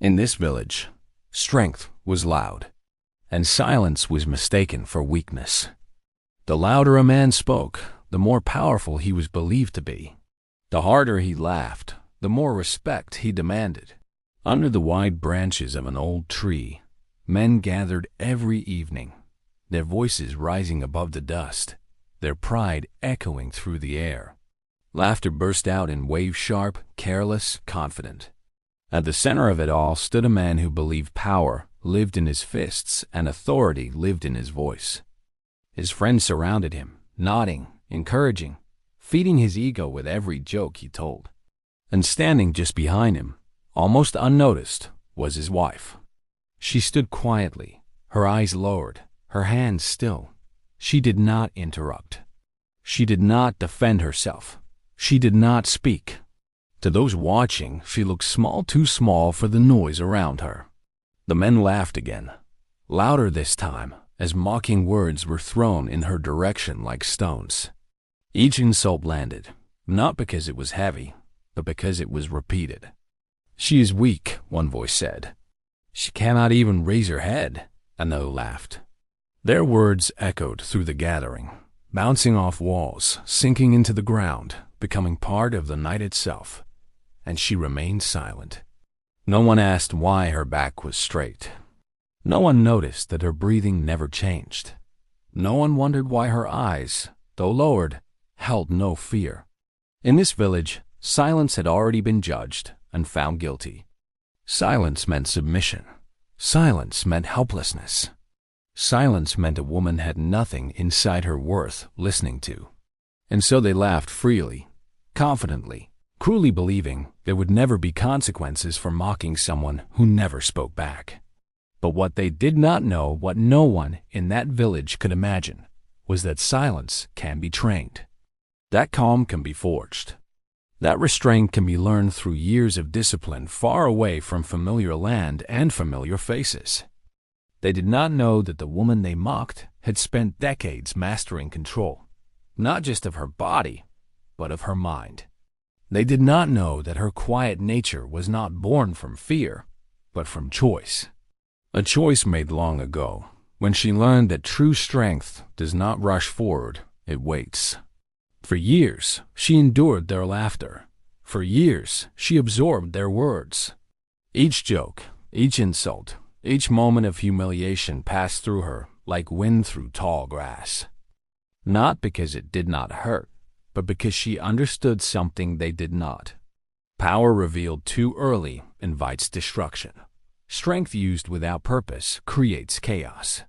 In this village, strength was loud, and silence was mistaken for weakness. The louder a man spoke, the more powerful he was believed to be. The harder he laughed, the more respect he demanded. Under the wide branches of an old tree, men gathered every evening, their voices rising above the dust, their pride echoing through the air. Laughter burst out in waves, sharp, careless, confident. At the center of it all stood a man who believed power lived in his fists and authority lived in his voice. His friends surrounded him, nodding, encouraging, feeding his ego with every joke he told. And standing just behind him, almost unnoticed, was his wife. She stood quietly, her eyes lowered, her hands still. She did not interrupt. She did not defend herself. She did not speak. To those watching, she looked small, too small for the noise around her. The men laughed again, louder this time, as mocking words were thrown in her direction like stones. Each insult landed, not because it was heavy, but because it was repeated. "She is weak," one voice said. "She cannot even raise her head," another laughed. Their words echoed through the gathering, bouncing off walls, sinking into the ground, becoming part of the night itself. And she remained silent. No one asked why her back was straight. No one noticed that her breathing never changed. No one wondered why her eyes, though lowered, held no fear. In this village, silence had already been judged and found guilty. Silence meant submission. Silence meant helplessness. Silence meant a woman had nothing inside her worth listening to. And so they laughed freely, confidently, cruelly believing there would never be consequences for mocking someone who never spoke back. But what they did not know, what no one in that village could imagine, was that silence can be trained. That calm can be forged. That restraint can be learned through years of discipline far away from familiar land and familiar faces. They did not know that the woman they mocked had spent decades mastering control, not just of her body, but of her mind. They did not know that her quiet nature was not born from fear, but from choice. A choice made long ago, when she learned that true strength does not rush forward, it waits. For years, she endured their laughter. For years, she absorbed their words. Each joke, each insult, each moment of humiliation passed through her like wind through tall grass. Not because it did not hurt, but because she understood something they did not. Power revealed too early invites destruction. Strength used without purpose creates chaos.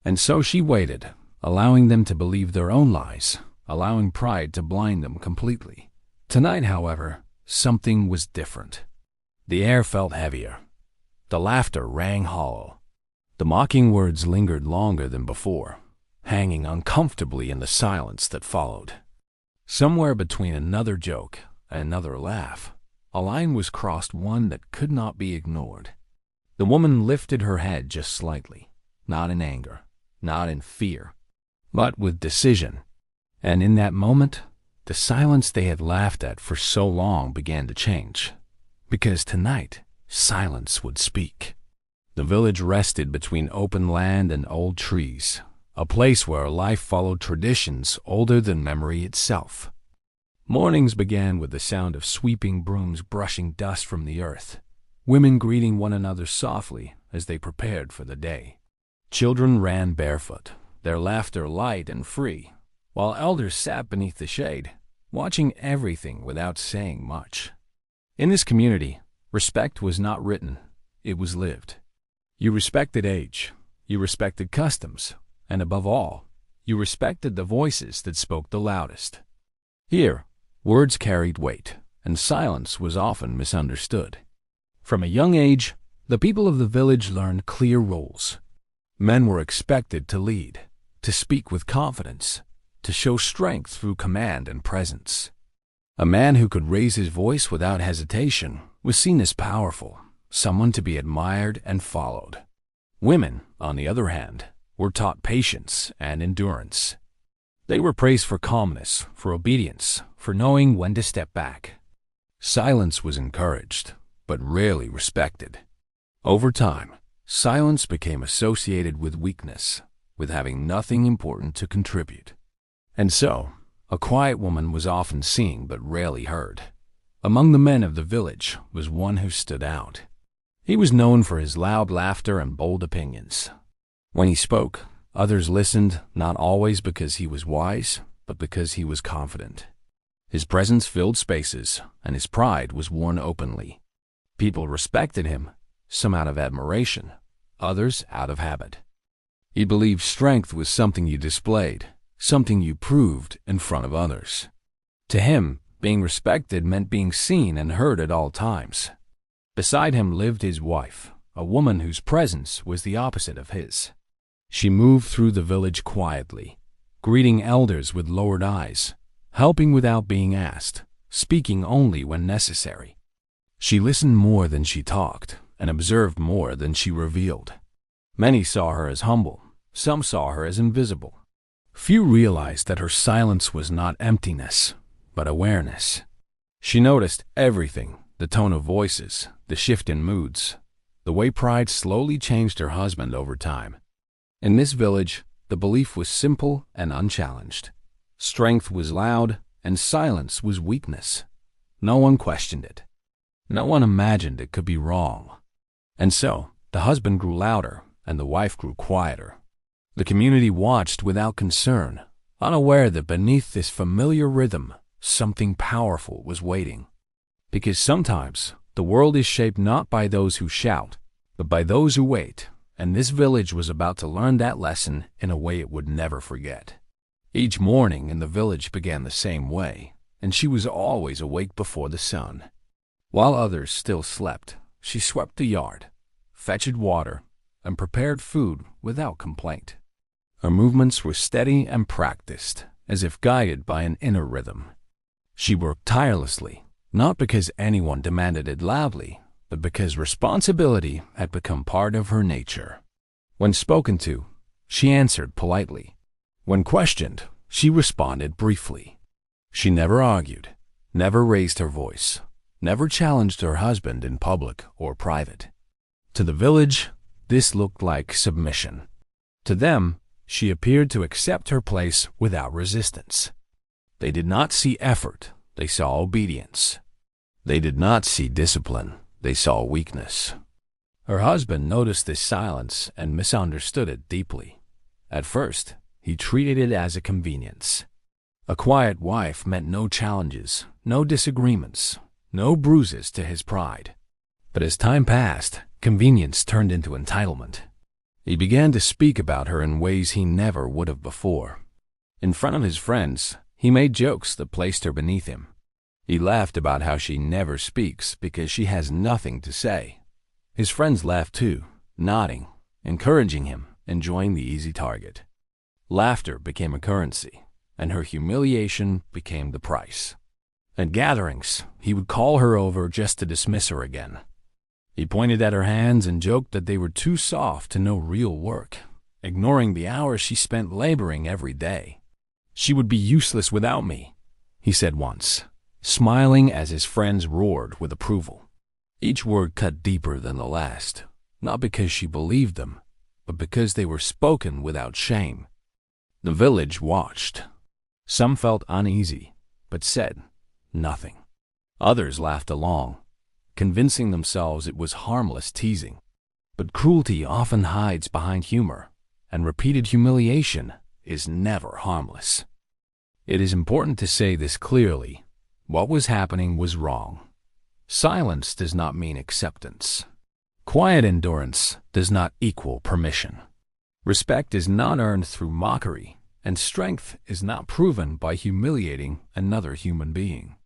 And so she waited, allowing them to believe their own lies, allowing pride to blind them completely. Tonight, however, something was different. The air felt heavier. The laughter rang hollow. The mocking words lingered longer than before, hanging uncomfortably in the silence that followed. Somewhere between another joke and another laugh, a line was crossed, one that could not be ignored. The woman lifted her head just slightly, not in anger, not in fear, but with decision. And in that moment, the silence they had laughed at for so long began to change. Because tonight, silence would speak. The village rested between open land and old trees, a place where life followed traditions older than memory itself. Mornings began with the sound of sweeping brooms brushing dust from the earth, women greeting one another softly as they prepared for the day. Children ran barefoot, their laughter light and free, while elders sat beneath the shade, watching everything without saying much. In this community, respect was not written, it was lived. You respected age, you respected customs, and above all, you respected the voices that spoke the loudest. Here, words carried weight, and silence was often misunderstood. From a young age, the people of the village learned clear rules. Men were expected to lead, to speak with confidence, to show strength through command and presence. A man who could raise his voice without hesitation was seen as powerful, someone to be admired and followed. Women, on the other hand, were taught patience and endurance. They were praised for calmness, for obedience, for knowing when to step back. Silence was encouraged, but rarely respected. Over time, silence became associated with weakness, with having nothing important to contribute. And so, a quiet woman was often seen but rarely heard. Among the men of the village was one who stood out. He was known for his loud laughter and bold opinions. When he spoke, others listened, not always because he was wise, but because he was confident. His presence filled spaces, and his pride was worn openly. People respected him, some out of admiration, others out of habit. He believed strength was something you displayed, something you proved in front of others. To him, being respected meant being seen and heard at all times. Beside him lived his wife, a woman whose presence was the opposite of his. She moved through the village quietly, greeting elders with lowered eyes, helping without being asked, speaking only when necessary. She listened more than she talked, and observed more than she revealed. Many saw her as humble, some saw her as invisible. Few realized that her silence was not emptiness, but awareness. She noticed everything, the tone of voices, the shift in moods, the way pride slowly changed her husband over time. In this village, the belief was simple and unchallenged. Strength was loud, and silence was weakness. No one questioned it. No one imagined it could be wrong. And so, the husband grew louder, and the wife grew quieter. The community watched without concern, unaware that beneath this familiar rhythm, something powerful was waiting. Because sometimes, the world is shaped not by those who shout, but by those who wait, and this village was about to learn that lesson in a way it would never forget. Each morning in the village began the same way, and she was always awake before the sun. While others still slept, she swept the yard, fetched water, and prepared food without complaint. Her movements were steady and practiced, as if guided by an inner rhythm. She worked tirelessly, not because anyone demanded it loudly, but because responsibility had become part of her nature. When spoken to, she answered politely. When questioned, she responded briefly. She never argued, never raised her voice, never challenged her husband in public or private. To the village, this looked like submission. To them, she appeared to accept her place without resistance. They did not see effort, they saw obedience. They did not see discipline, they saw weakness. Her husband noticed this silence and misunderstood it deeply. At first, he treated it as a convenience. A quiet wife meant no challenges, no disagreements, no bruises to his pride. But as time passed, convenience turned into entitlement. He began to speak about her in ways he never would have before. In front of his friends, he made jokes that placed her beneath him. He laughed about how she never speaks because she has nothing to say. His friends laughed too, nodding, encouraging him, enjoying the easy target. Laughter became a currency, and her humiliation became the price. At gatherings, he would call her over just to dismiss her again. He pointed at her hands and joked that they were too soft to know real work, ignoring the hours she spent laboring every day. "She would be useless without me," he said once, smiling as his friends roared with approval. Each word cut deeper than the last, not because she believed them, but because they were spoken without shame. The village watched. Some felt uneasy, but said nothing. Others laughed along, convincing themselves it was harmless teasing. But cruelty often hides behind humor, and repeated humiliation is never harmless. It is important to say this clearly. What was happening was wrong. Silence does not mean acceptance. Quiet endurance does not equal permission. Respect is not earned through mockery, and strength is not proven by humiliating another human being.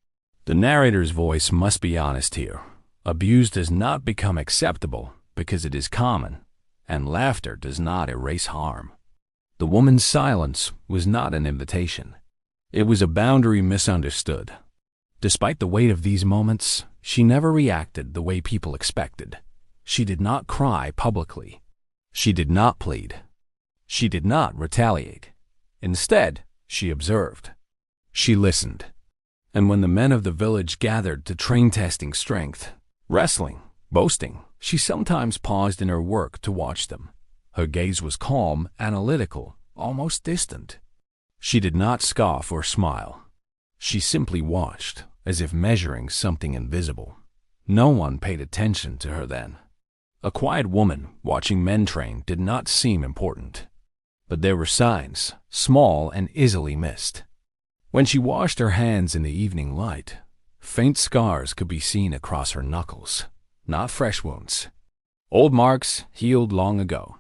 The narrator's voice must be honest here. Abuse does not become acceptable because it is common, and laughter does not erase harm. The woman's silence was not an invitation. It was a boundary misunderstood. Despite the weight of these moments, she never reacted the way people expected. She did not cry publicly. She did not plead. She did not retaliate. Instead, she observed. She listened. And when the men of the village gathered to train testing strength, wrestling, Boasting, she sometimes paused in her work to watch them. Her gaze was calm, analytical, almost distant. She did not scoff or smile. She simply watched, as if measuring something invisible. No one paid attention to her then. A quiet woman watching men train did not seem important. But there were signs, small and easily missed. When she washed her hands in the evening light, faint scars could be seen across her knuckles, not fresh wounds. Old marks healed long ago.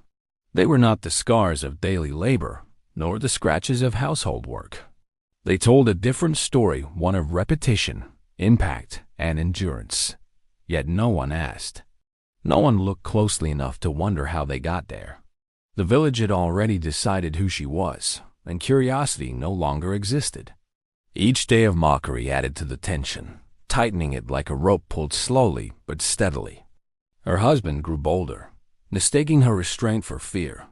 They were not the scars of daily labor, nor the scratches of household work. They told a different story, one of repetition, impact, and endurance. Yet no one asked. No one looked closely enough to wonder how they got there. The village had already decided who she was, and curiosity no longer existed. Each day of mockery added to the tension, tightening it like a rope pulled slowly but steadily. Her husband grew bolder, mistaking her restraint for fear.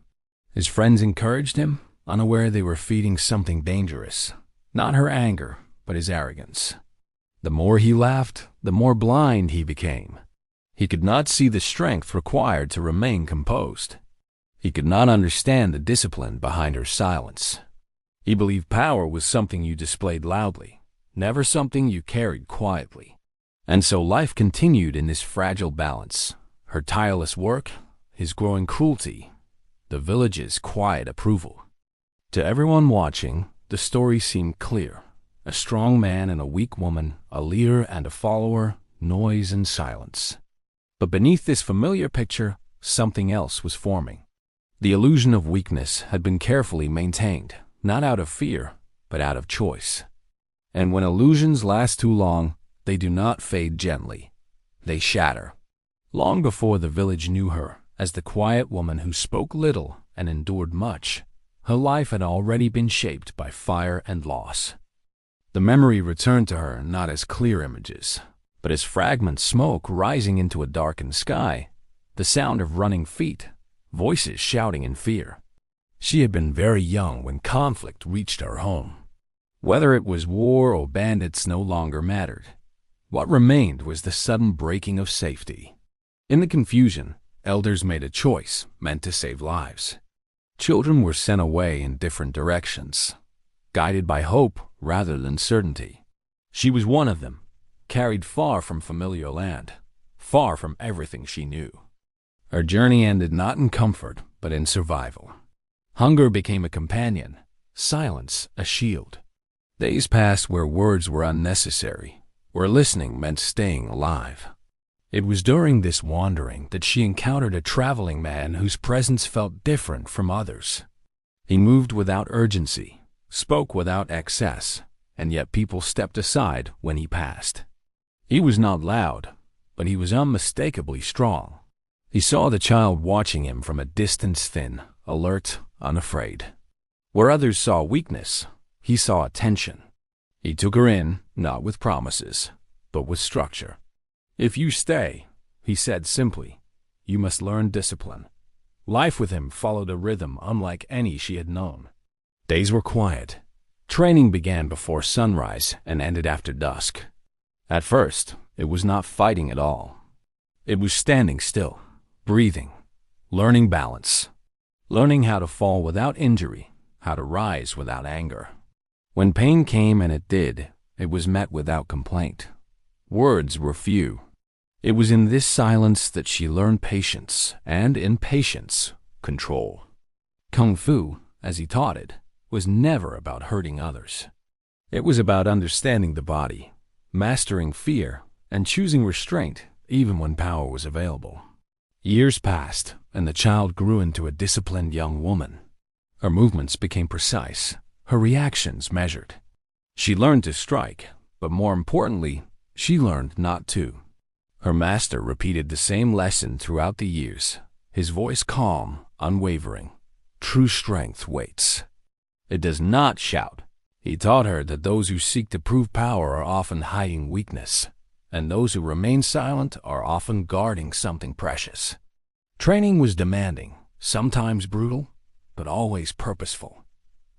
His friends encouraged him, unaware they were feeding something dangerous. Not her anger, but his arrogance. The more he laughed, the more blind he became. He could not see the strength required to remain composed. He could not understand the discipline behind her silence. He believed power was something you displayed loudly, never something you carried quietly. And so life continued in this fragile balance. Her tireless work, his growing cruelty, the village's quiet approval. To everyone watching, the story seemed clear. A strong man and a weak woman, a leader and a follower, noise and silence. But beneath this familiar picture, something else was forming. The illusion of weakness had been carefully maintained, not out of fear, but out of choice. And when illusions last too long, they do not fade gently. They shatter. Long before the village knew her as the quiet woman who spoke little and endured much, her life had already been shaped by fire and loss. The memory returned to her not as clear images, but as fragment smoke rising into a darkened sky, the sound of running feet, voices shouting in fear. She had been very young when conflict reached her home. Whether it was war or bandits no longer mattered. What remained was the sudden breaking of safety. In the confusion, elders made a choice meant to save lives. Children were sent away in different directions, guided by hope rather than certainty. She was one of them, carried far from familiar land, far from everything she knew. Her journey ended not in comfort, but in survival. Hunger became a companion, silence a shield. Days passed where words were unnecessary, where listening meant staying alive. It was during this wandering that she encountered a traveling man whose presence felt different from others. He moved without urgency, spoke without excess, and yet people stepped aside when he passed. He was not loud, but he was unmistakably strong. He saw the child watching him from a distance, thin, alert, unafraid. Where others saw weakness, he saw attention. He took her in, not with promises, but with structure. "If you stay," he said simply, "you must learn discipline." Life with him followed a rhythm unlike any she had known. Days were quiet. Training began before sunrise and ended after dusk. At first, it was not fighting at all. It was standing still, breathing, learning balance, learning how to fall without injury, how to rise without anger. When pain came, and it did, it was met without complaint. Words were few. It was in this silence that she learned patience, and in patience, control. Kung Fu, as he taught it, was never about hurting others. It was about understanding the body, mastering fear, and choosing restraint even when power was available. Years passed, and the child grew into a disciplined young woman. Her movements became precise, her reactions measured. She learned to strike, but more importantly, she learned not to. Her master repeated the same lesson throughout the years, his voice calm, unwavering. True strength waits. It does not shout. He taught her that those who seek to prove power are often hiding weakness, and those who remain silent are often guarding something precious. Training was demanding, sometimes brutal, but always purposeful.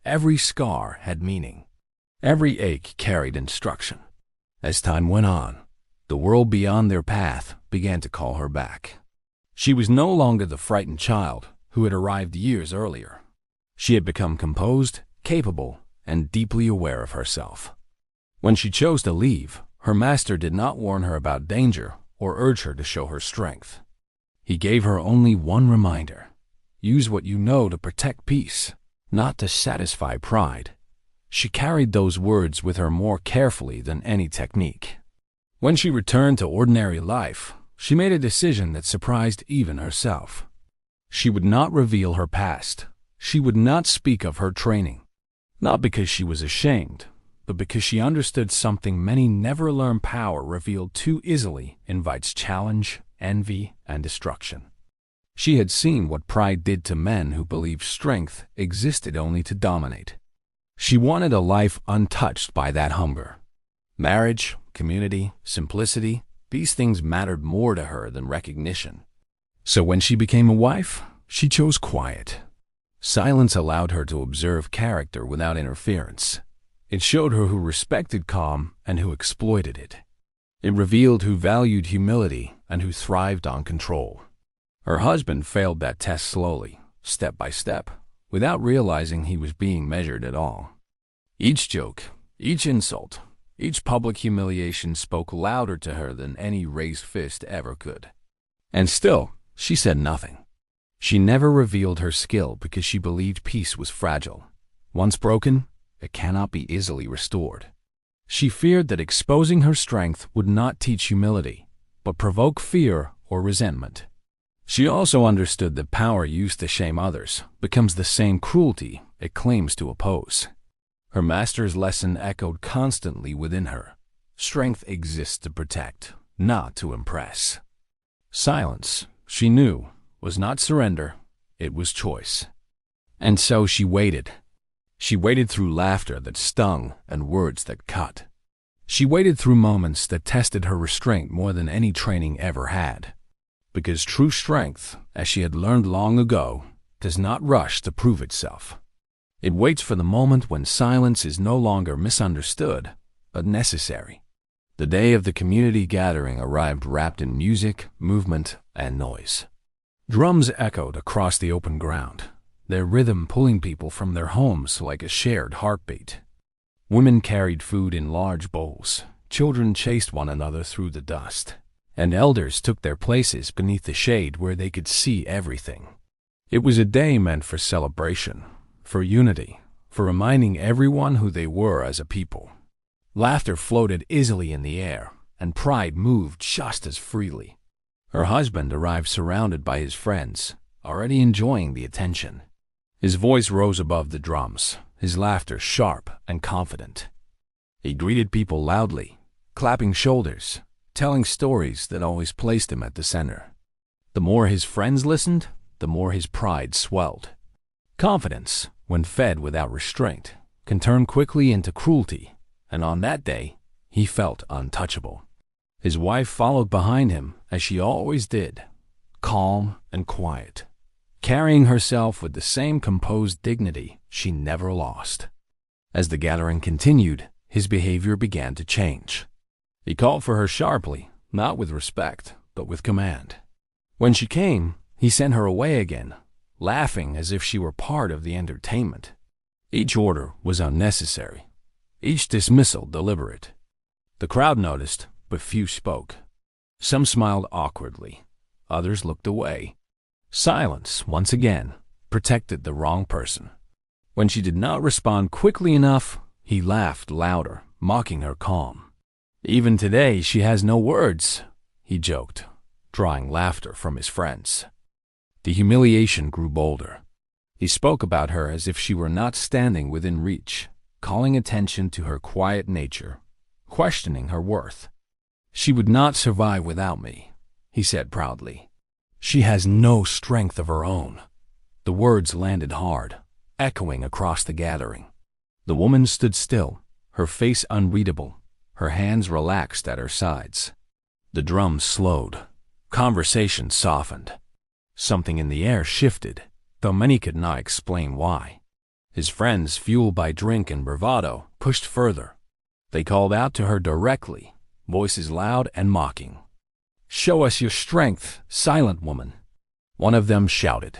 Every scar had meaning. Every ache carried instruction. As time went on, the world beyond their path began to call her back. She was no longer the frightened child who had arrived years earlier. She had become composed, capable, and deeply aware of herself. When she chose to leave, her master did not warn her about danger or urge her to show her strength. He gave her only one reminder: use what you know to protect peace, not to satisfy pride. She carried those words with her more carefully than any technique. When she returned to ordinary life, she made a decision that surprised even herself. She would not reveal her past. She would not speak of her training. Not because she was ashamed, but because she understood something many never learn: power revealed too easily invites challenge, envy, and destruction. She had seen what pride did to men who believed strength existed only to dominate. She wanted a life untouched by that hunger. Marriage, community, simplicity, these things mattered more to her than recognition. So when she became a wife, she chose quiet. Silence allowed her to observe character without interference. It showed her who respected calm and who exploited it. It revealed who valued humility and who thrived on control. Her husband failed that test slowly, step by step, without realizing he was being measured at all. Each joke, each insult, each public humiliation spoke louder to her than any raised fist ever could. And still, she said nothing. She never revealed her skill because she believed peace was fragile. Once broken, it cannot be easily restored. She feared that exposing her strength would not teach humility, but provoke fear or resentment. She also understood that power used to shame others becomes the same cruelty it claims to oppose. Her master's lesson echoed constantly within her. Strength exists to protect, not to impress. Silence, she knew, was not surrender, it was choice. And so she waited. She waited through laughter that stung and words that cut. She waited through moments that tested her restraint more than any training ever had. Because true strength, as she had learned long ago, does not rush to prove itself. It waits for the moment when silence is no longer misunderstood, but necessary. The day of the community gathering arrived wrapped in music, movement, and noise. Drums echoed across the open ground, their rhythm pulling people from their homes like a shared heartbeat. Women carried food in large bowls, children chased one another through the dust, and elders took their places beneath the shade where they could see everything. It was a day meant for celebration, for unity, for reminding everyone who they were as a people. Laughter floated easily in the air, and pride moved just as freely. Her husband arrived surrounded by his friends, already enjoying the attention. His voice rose above the drums, his laughter sharp and confident. He greeted people loudly, clapping shoulders, telling stories that always placed him at the center. The more his friends listened, the more his pride swelled. Confidence, when fed without restraint, can turn quickly into cruelty, and on that day, he felt untouchable. His wife followed behind him, as she always did, calm and quiet, carrying herself with the same composed dignity she never lost. As the gathering continued, his behavior began to change. He called for her sharply, not with respect, but with command. When she came, he sent her away again, laughing as if she were part of the entertainment. Each order was unnecessary, each dismissal deliberate. The crowd noticed, but few spoke. Some smiled awkwardly, others looked away. Silence, once again, protected the wrong person. When she did not respond quickly enough, he laughed louder, mocking her calm. "Even today she has no words," he joked, drawing laughter from his friends. The humiliation grew bolder. He spoke about her as if she were not standing within reach, calling attention to her quiet nature, questioning her worth. "She would not survive without me," he said proudly. "She has no strength of her own." The words landed hard, echoing across the gathering. The woman stood still, her face unreadable, her hands relaxed at her sides. The drums slowed. Conversation softened. Something in the air shifted, though many could not explain why. His friends, fueled by drink and bravado, pushed further. They called out to her directly, voices loud and mocking. "Show us your strength, silent woman," one of them shouted.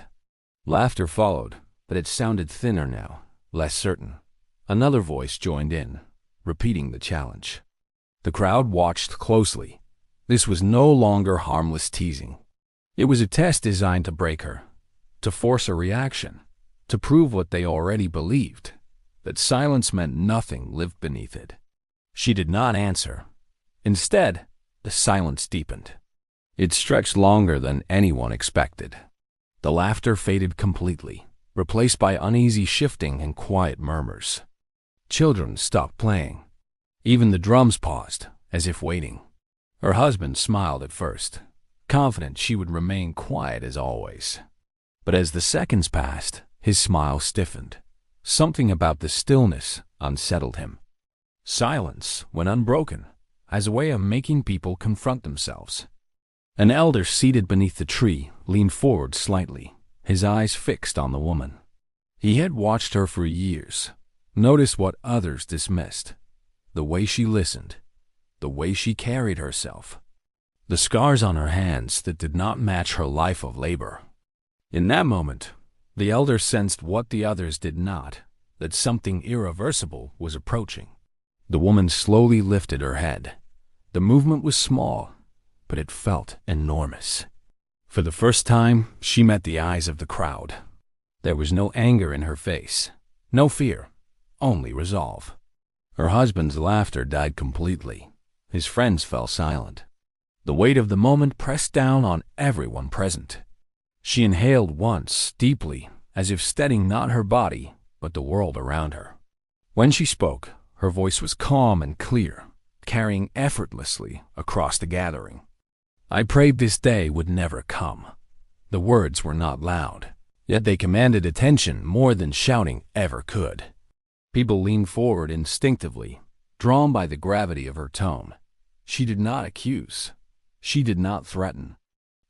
Laughter followed, but it sounded thinner now, less certain. Another voice joined in, repeating the challenge. The crowd watched closely. This was no longer harmless teasing. It was a test designed to break her, to force a reaction, to prove what they already believed, that silence meant nothing lived beneath it. She did not answer. Instead, the silence deepened. It stretched longer than anyone expected. The laughter faded completely, replaced by uneasy shifting and quiet murmurs. Children stopped playing. Even the drums paused, as if waiting. Her husband smiled at first, confident she would remain quiet as always. But as the seconds passed, his smile stiffened. Something about the stillness unsettled him. Silence, when unbroken, has a way of making people confront themselves. An elder seated beneath the tree leaned forward slightly, his eyes fixed on the woman. He had watched her for years, noticed what others dismissed, the way she listened, the way she carried herself, the scars on her hands that did not match her life of labor. In that moment, the elder sensed what the others did not, that something irreversible was approaching. The woman slowly lifted her head. The movement was small, but it felt enormous. For the first time, she met the eyes of the crowd. There was no anger in her face, no fear, only resolve. Her husband's laughter died completely. His friends fell silent. The weight of the moment pressed down on everyone present. She inhaled once, deeply, as if steadying not her body, but the world around her. When she spoke, her voice was calm and clear, carrying effortlessly across the gathering. "I prayed this day would never come." The words were not loud, yet they commanded attention more than shouting ever could. People leaned forward instinctively, drawn by the gravity of her tone. She did not accuse. She did not threaten.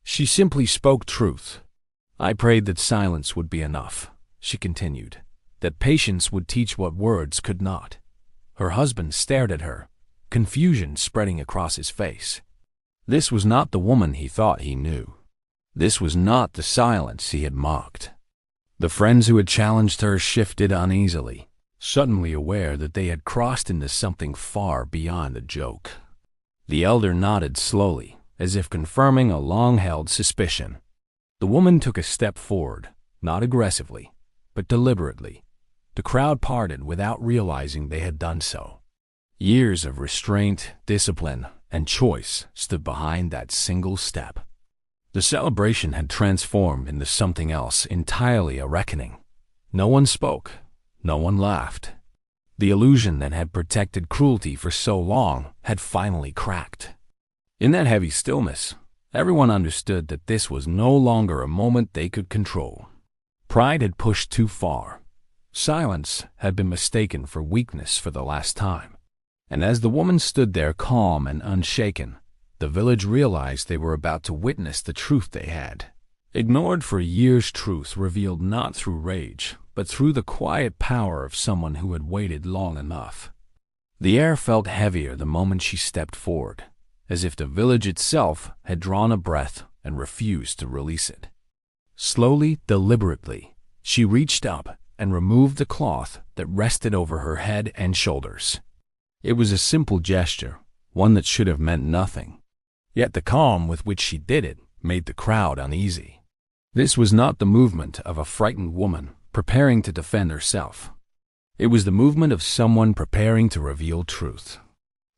She simply spoke truth. "I prayed that silence would be enough," she continued, "that patience would teach what words could not." Her husband stared at her, confusion spreading across his face. This was not the woman he thought he knew. This was not the silence he had mocked. The friends who had challenged her shifted uneasily, suddenly aware that they had crossed into something far beyond the joke. The elder nodded slowly, as if confirming a long-held suspicion. The woman took a step forward, not aggressively, but deliberately. The crowd parted without realizing they had done so. Years of restraint, discipline, and choice stood behind that single step. The celebration had transformed into something else entirely, a reckoning. No one spoke. No one laughed. The illusion that had protected cruelty for so long had finally cracked. In that heavy stillness, everyone understood that this was no longer a moment they could control. Pride had pushed too far. Silence had been mistaken for weakness for the last time. And as the woman stood there calm and unshaken, the village realized they were about to witness the truth they had ignored for years, truth revealed not through rage, but through the quiet power of someone who had waited long enough. The air felt heavier the moment she stepped forward, as if the village itself had drawn a breath and refused to release it. Slowly, deliberately, she reached up and removed the cloth that rested over her head and shoulders. It was a simple gesture, one that should have meant nothing. Yet the calm with which she did it made the crowd uneasy. This was not the movement of a frightened woman preparing to defend herself. It was the movement of someone preparing to reveal truth.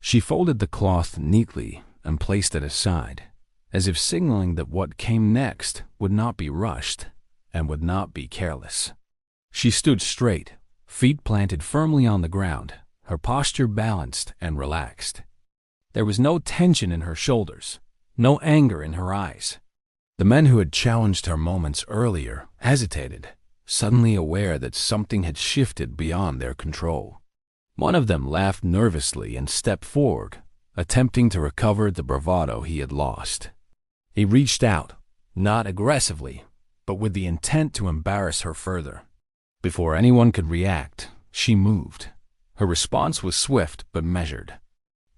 She folded the cloth neatly and placed it aside, as if signaling that what came next would not be rushed and would not be careless. She stood straight, feet planted firmly on the ground, her posture balanced and relaxed. There was no tension in her shoulders, no anger in her eyes. The men who had challenged her moments earlier hesitated, suddenly aware that something had shifted beyond their control. One of them laughed nervously and stepped forward, attempting to recover the bravado he had lost. He reached out, not aggressively, but with the intent to embarrass her further. Before anyone could react, she moved. Her response was swift but measured.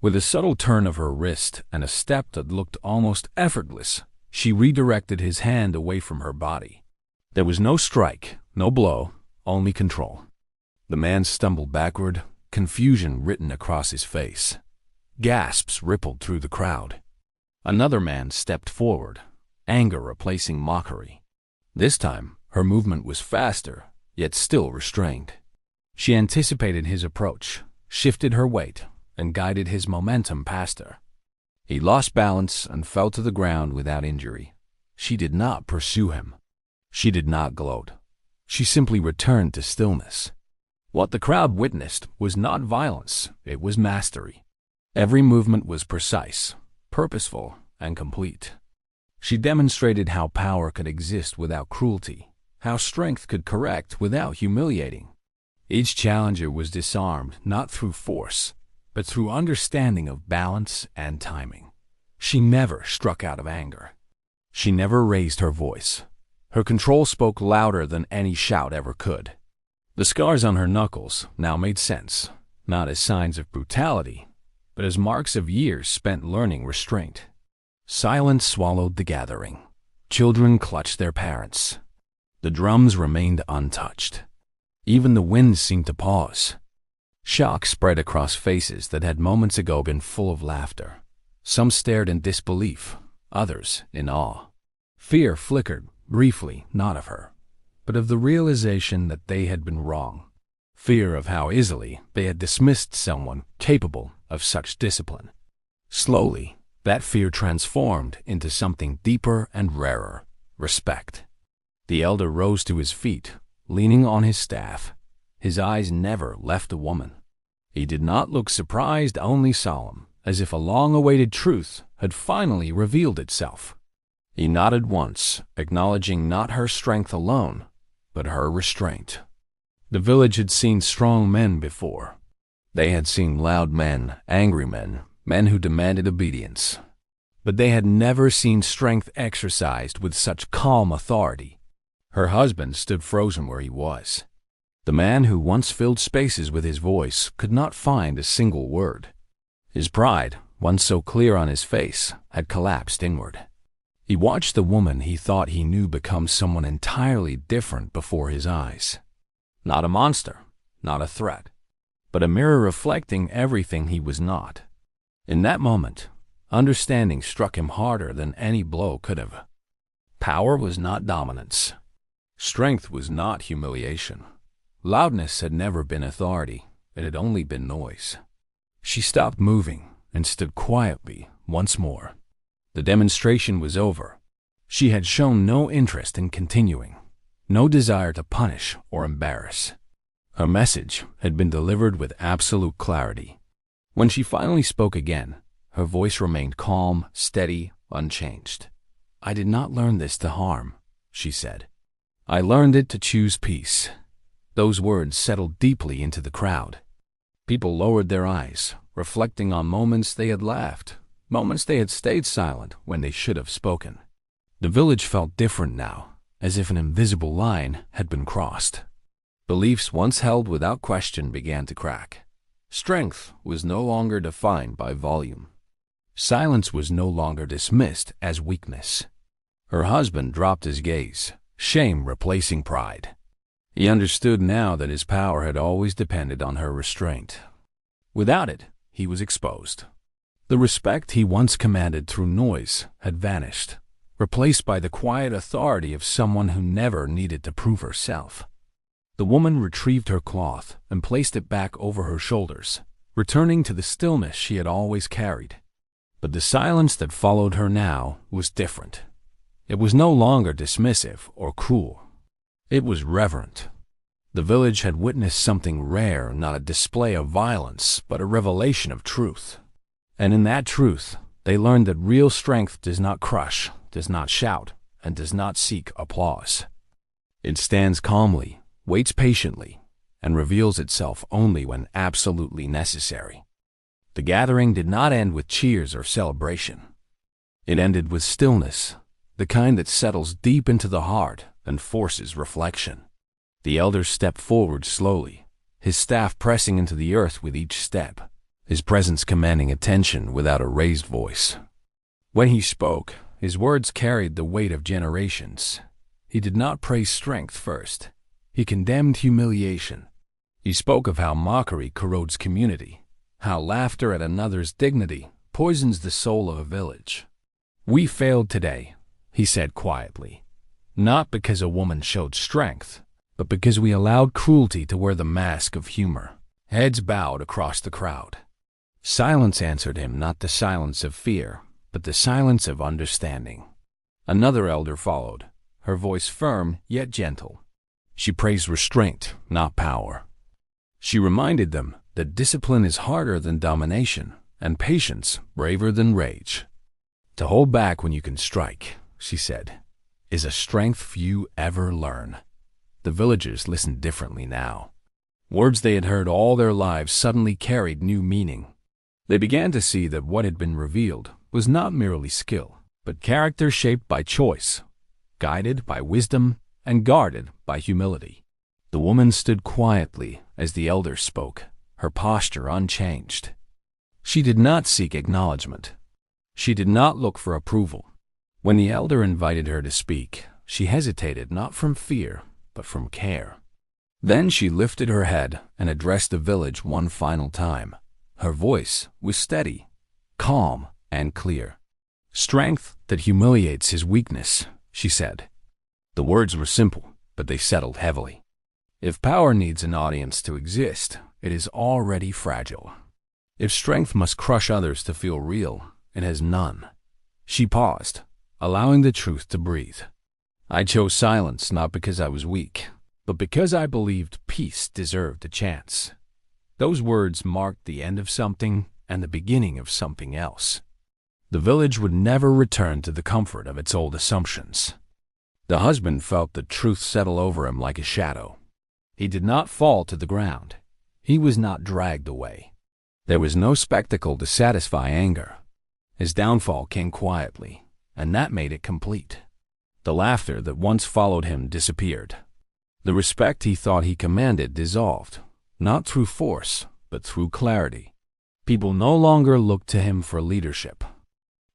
With a subtle turn of her wrist and a step that looked almost effortless, she redirected his hand away from her body. There was no strike, no blow, only control. The man stumbled backward, confusion written across his face. Gasps rippled through the crowd. Another man stepped forward, anger replacing mockery. This time, her movement was faster, yet still restrained. She anticipated his approach, shifted her weight, and guided his momentum past her. He lost balance and fell to the ground without injury. She did not pursue him. She did not gloat. She simply returned to stillness. What the crowd witnessed was not violence, it was mastery. Every movement was precise, purposeful, and complete. She demonstrated how power could exist without cruelty, how strength could correct without humiliating. Each challenger was disarmed not through force, but through understanding of balance and timing. She never struck out of anger. She never raised her voice. Her control spoke louder than any shout ever could. The scars on her knuckles now made sense, not as signs of brutality, but as marks of years spent learning restraint. Silence swallowed the gathering. Children clutched their parents. The drums remained untouched. Even the wind seemed to pause. Shock spread across faces that had moments ago been full of laughter. Some stared in disbelief, others in awe. Fear flickered, briefly, not of her, but of the realization that they had been wrong. Fear of how easily they had dismissed someone capable of such discipline. Slowly, that fear transformed into something deeper and rarer: respect. The elder rose to his feet, leaning on his staff. His eyes never left the woman. He did not look surprised, only solemn, as if a long-awaited truth had finally revealed itself. He nodded once, acknowledging not her strength alone, but her restraint. The village had seen strong men before. They had seen loud men, angry men, men who demanded obedience. But they had never seen strength exercised with such calm authority. Her husband stood frozen where he was. The man who once filled spaces with his voice could not find a single word. His pride, once so clear on his face, had collapsed inward. He watched the woman he thought he knew become someone entirely different before his eyes. Not a monster, not a threat, but a mirror reflecting everything he was not. In that moment, understanding struck him harder than any blow could have. Power was not dominance. Strength was not humiliation. Loudness had never been authority. It had only been noise. She stopped moving and stood quietly once more. The demonstration was over. She had shown no interest in continuing, no desire to punish or embarrass. Her message had been delivered with absolute clarity. When she finally spoke again, her voice remained calm, steady, unchanged. "I did not learn this to harm," she said. "I learned it to choose peace." Those words settled deeply into the crowd. People lowered their eyes, reflecting on moments they had laughed, moments they had stayed silent when they should have spoken. The village felt different now, as if an invisible line had been crossed. Beliefs once held without question began to crack. Strength was no longer defined by volume. Silence was no longer dismissed as weakness. Her husband dropped his gaze, shame replacing pride. He understood now that his power had always depended on her restraint. Without it, he was exposed. The respect he once commanded through noise had vanished, replaced by the quiet authority of someone who never needed to prove herself. The woman retrieved her cloth and placed it back over her shoulders, returning to the stillness she had always carried. But the silence that followed her now was different. It was no longer dismissive or cruel. It was reverent. The village had witnessed something rare, not a display of violence, but a revelation of truth. And in that truth, they learned that real strength does not crush, does not shout, and does not seek applause. It stands calmly, waits patiently, and reveals itself only when absolutely necessary. The gathering did not end with cheers or celebration. It ended with stillness, the kind that settles deep into the heart and forces reflection. The elder stepped forward slowly, his staff pressing into the earth with each step. his presence commanding attention without a raised voice. When he spoke, his words carried the weight of generations. He did not praise strength first. He condemned humiliation. He spoke of how mockery corrodes community, how laughter at another's dignity poisons the soul of a village. "We failed today," he said quietly, "not because a woman showed strength, but because we allowed cruelty to wear the mask of humor." Heads bowed across the crowd. Silence answered him, not the silence of fear, but the silence of understanding. Another elder followed, her voice firm yet gentle. She praised restraint, not power. She reminded them that discipline is harder than domination, and patience braver than rage. "To hold back when you can strike," she said, "is a strength few ever learn." The villagers listened differently now. Words they had heard all their lives suddenly carried new meaning. They began to see that what had been revealed was not merely skill, but character shaped by choice, guided by wisdom, and guarded by humility. The woman stood quietly as the elder spoke, her posture unchanged. She did not seek acknowledgement. She did not look for approval. When the elder invited her to speak, she hesitated not from fear, but from care. Then she lifted her head and addressed the village one final time. Her voice was steady, calm, and clear. "Strength that humiliates his weakness," she said. The words were simple, but they settled heavily. If power needs an audience to exist, it is already fragile. If strength must crush others to feel real, it has none. She paused, allowing the truth to breathe. "I chose silence not because I was weak, but because I believed peace deserved a chance." Those words marked the end of something and the beginning of something else. The village would never return to the comfort of its old assumptions. The husband felt the truth settle over him like a shadow. He did not fall to the ground. He was not dragged away. There was no spectacle to satisfy anger. His downfall came quietly, and that made it complete. The laughter that once followed him disappeared. The respect he thought he commanded dissolved, not through force, but through clarity. People no longer looked to him for leadership.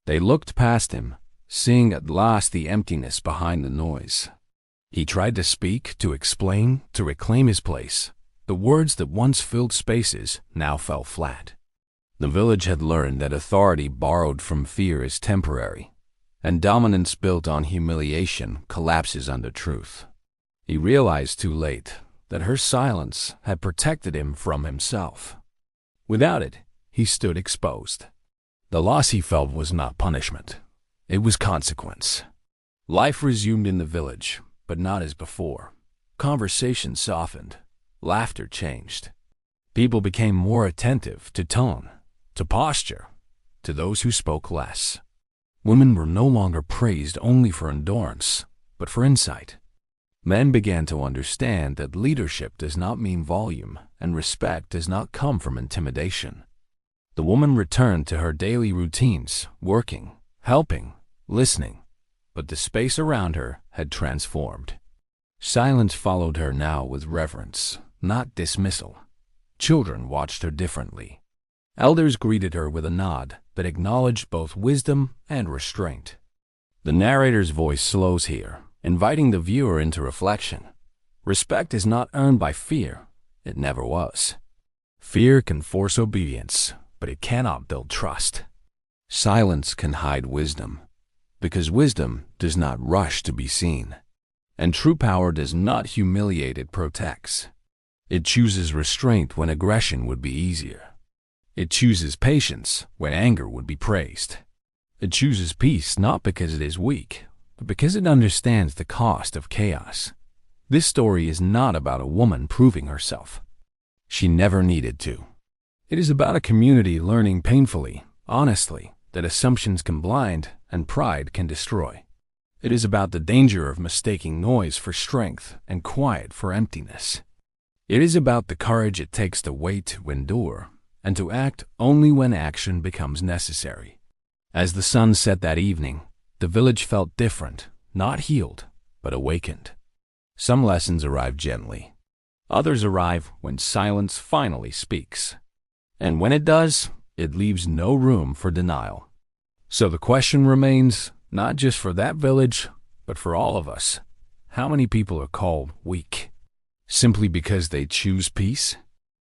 They looked past him, seeing at last the emptiness behind the noise. He tried to speak, to explain, to reclaim his place. The words that once filled spaces now fell flat. The village had learned that authority borrowed from fear is temporary, and dominance built on humiliation collapses under truth. He realized too late that her silence had protected him from himself. Without it, he stood exposed. The loss he felt was not punishment. It was consequence. Life resumed in the village, but not as before. Conversation softened. Laughter changed. People became more attentive to tone, to posture, to those who spoke less. Women were no longer praised only for endurance, but for insight. Men began to understand that leadership does not mean volume, and respect does not come from intimidation. The woman returned to her daily routines, working, helping, listening, but the space around her had transformed. Silence followed her now with reverence, not dismissal. Children watched her differently. Elders greeted her with a nod that acknowledged both wisdom and restraint. The narrator's voice slows here, inviting the viewer into reflection. Respect is not earned by fear. It never was. Fear can force obedience, but it cannot build trust. Silence can hide wisdom, because wisdom does not rush to be seen. And true power does not humiliate, it protects. It chooses restraint when aggression would be easier. It chooses patience when anger would be praised. It chooses peace not because it is weak, but because it understands the cost of chaos. This story is not about a woman proving herself. She never needed to. It is about a community learning painfully, honestly, that assumptions can blind and pride can destroy. It is about the danger of mistaking noise for strength and quiet for emptiness. It is about the courage it takes to wait to endure and to act only when action becomes necessary. As the sun set that evening, the village felt different, not healed, but awakened. Some lessons arrive gently. Others arrive when silence finally speaks. And when it does, it leaves no room for denial. So the question remains, not just for that village, but for all of us. How many people are called weak simply because they choose peace?